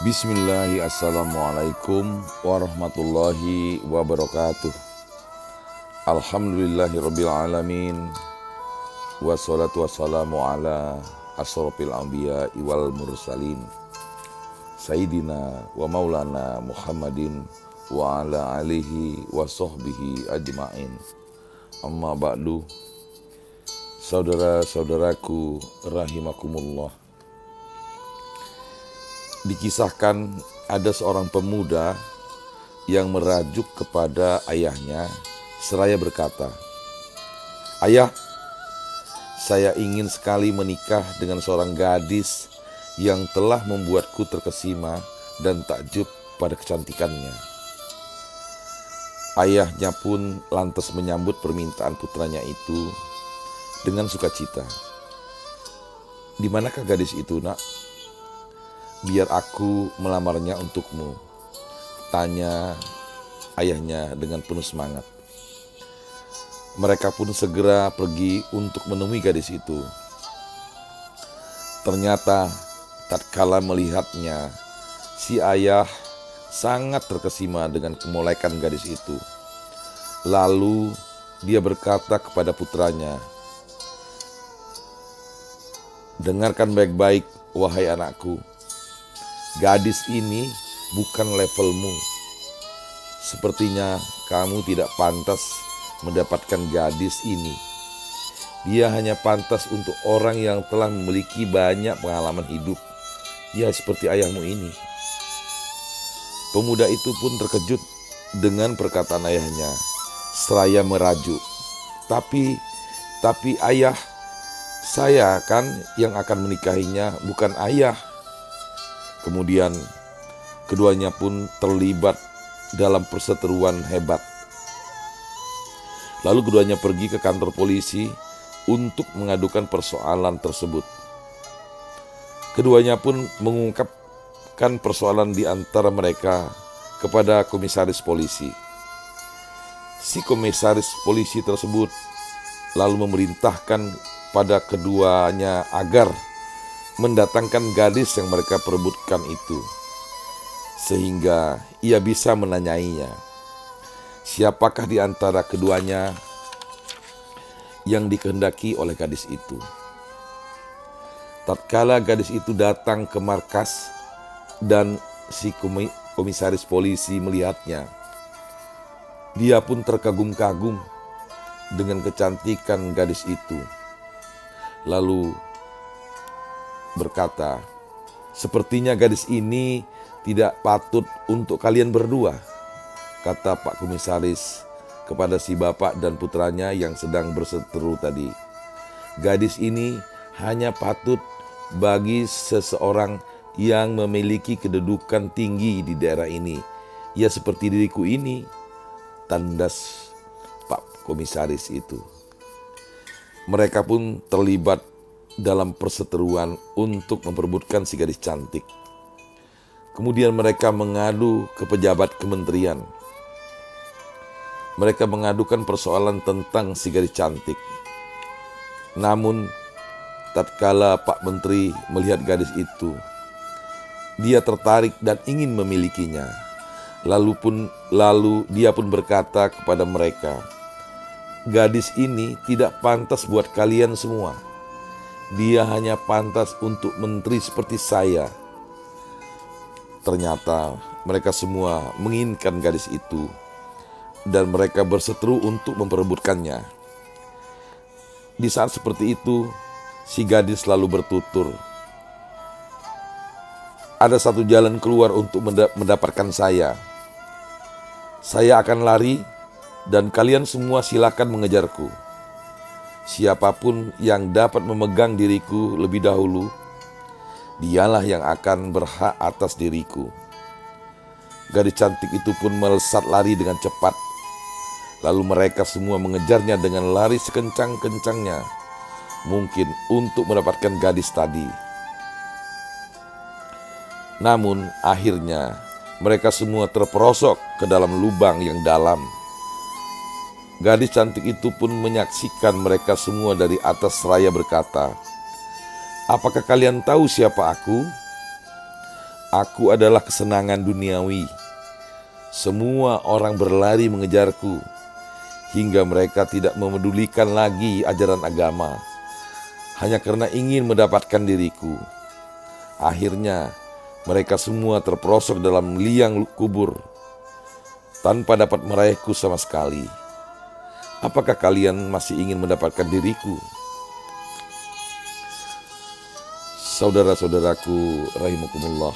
Bismillahirrahmanirrahim. Assalamualaikum warahmatullahi wabarakatuh. Alhamdulillahirabbil alamin. Wassalatu wassalamu ala asyrofil anbiya wal mursalin. Sayyidina wa maulana Muhammadin wa ala alihi wa sahbihi ajma'in. Amma ba'du. Saudara-saudaraku rahimakumullah. Dikisahkan ada seorang pemuda yang merajuk kepada ayahnya seraya berkata, "Ayah, saya ingin sekali menikah dengan seorang gadis yang telah membuatku terkesima dan takjub pada kecantikannya." Ayahnya pun lantas menyambut permintaan putranya itu dengan sukacita. "Di manakah gadis itu, Nak? Biar aku melamarnya untukmu," tanya ayahnya dengan penuh semangat. Mereka pun segera pergi untuk menemui gadis itu. Ternyata tatkala melihatnya, si ayah sangat terkesima dengan kemolekan gadis itu. Lalu dia berkata kepada putranya, "Dengarkan baik-baik, wahai anakku. Gadis ini bukan levelmu. Sepertinya kamu tidak pantas mendapatkan gadis ini. Dia hanya pantas untuk orang yang telah memiliki banyak pengalaman hidup, ya seperti ayahmu ini." Pemuda itu pun terkejut dengan perkataan ayahnya, seraya merajuk, Tapi ayah, saya kan yang akan menikahinya, bukan ayah." Kemudian keduanya pun terlibat dalam perseteruan hebat. Lalu keduanya pergi ke kantor polisi untuk mengadukan persoalan tersebut. Keduanya pun mengungkapkan persoalan di antara mereka kepada komisaris polisi. Si komisaris polisi tersebut lalu memerintahkan pada keduanya agar mendatangkan gadis yang mereka perebutkan itu, sehingga ia bisa menanyainya, siapakah di antara keduanya yang dikehendaki oleh gadis itu. Tatkala gadis itu datang ke markas dan si komisaris polisi melihatnya, dia pun terkagum-kagum dengan kecantikan gadis itu. Lalu berkata, "Sepertinya gadis ini tidak patut untuk kalian berdua," kata Pak Komisaris kepada si bapak dan putranya yang sedang berseteru tadi. "Gadis ini hanya patut bagi seseorang yang memiliki kedudukan tinggi di daerah ini, ya seperti diriku ini," tandas Pak Komisaris itu. Mereka pun terlibat dalam perseteruan untuk memperebutkan si gadis cantik. Kemudian mereka mengadu ke pejabat kementerian. Mereka mengadukan persoalan tentang si gadis cantik. Namun tatkala Pak Menteri melihat gadis itu, dia tertarik dan ingin memilikinya. Lalu dia pun berkata kepada mereka, "Gadis ini tidak pantas buat kalian semua. Dia hanya pantas untuk menteri seperti saya." Ternyata mereka semua menginginkan gadis itu dan mereka berseteru untuk memperebutkannya. Di saat seperti itu, si gadis lalu bertutur, "Ada satu jalan keluar untuk mendapatkan saya. Saya akan lari dan kalian semua silakan mengejarku. Siapapun yang dapat memegang diriku lebih dahulu, dialah yang akan berhak atas diriku." Gadis cantik itu pun melesat lari dengan cepat. Lalu mereka semua mengejarnya dengan lari sekencang-kencangnya mungkin untuk mendapatkan gadis tadi. Namun akhirnya mereka semua terperosok ke dalam lubang yang dalam. Gadis cantik itu pun menyaksikan mereka semua dari atas seraya berkata, "Apakah kalian tahu siapa aku?" Aku adalah kesenangan duniawi. Semua orang berlari mengejarku, hingga mereka tidak memedulikan lagi ajaran agama, hanya karena ingin mendapatkan diriku. Akhirnya, mereka semua terperosok dalam liang kubur, tanpa dapat meraihku sama sekali. Apakah kalian masih ingin mendapatkan diriku? Saudara-saudaraku rahimakumullah,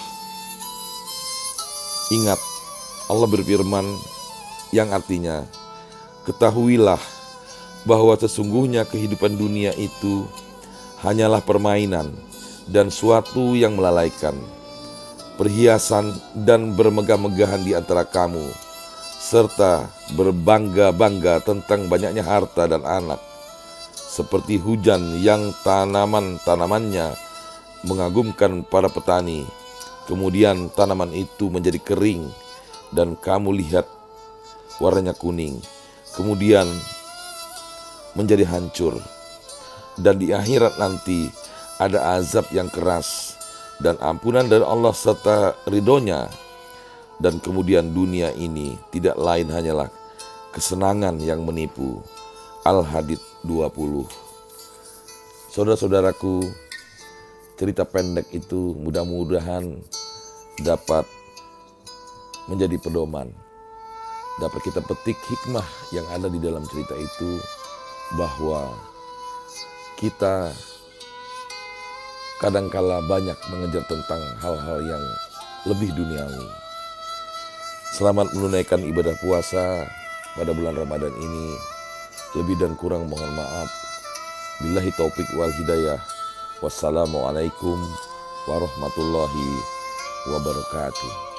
ingat, Allah berfirman yang artinya, ketahuilah bahwa sesungguhnya kehidupan dunia itu hanyalah permainan dan suatu yang melalaikan, perhiasan dan bermegah-megahan di antara kamu, serta berbangga-bangga tentang banyaknya harta dan anak, seperti hujan yang tanaman-tanamannya mengagumkan para petani. Kemudian tanaman itu menjadi kering dan kamu lihat warnanya kuning, kemudian menjadi hancur. Dan di akhirat nanti ada azab yang keras dan ampunan dari Allah serta ridhonya. Dan kemudian dunia ini tidak lain hanyalah kesenangan yang menipu. Al-Hadid 20. Saudara-saudaraku, cerita pendek itu mudah-mudahan dapat menjadi pedoman. Dapat kita petik hikmah yang ada di dalam cerita itu, bahwa kita kadangkala banyak mengejar tentang hal-hal yang lebih duniawi. Selamat menunaikan ibadah puasa pada bulan Ramadan ini. Lebih dan kurang mohon maaf. Billahi taufik wal hidayah. Wassalamualaikum warahmatullahi wabarakatuh.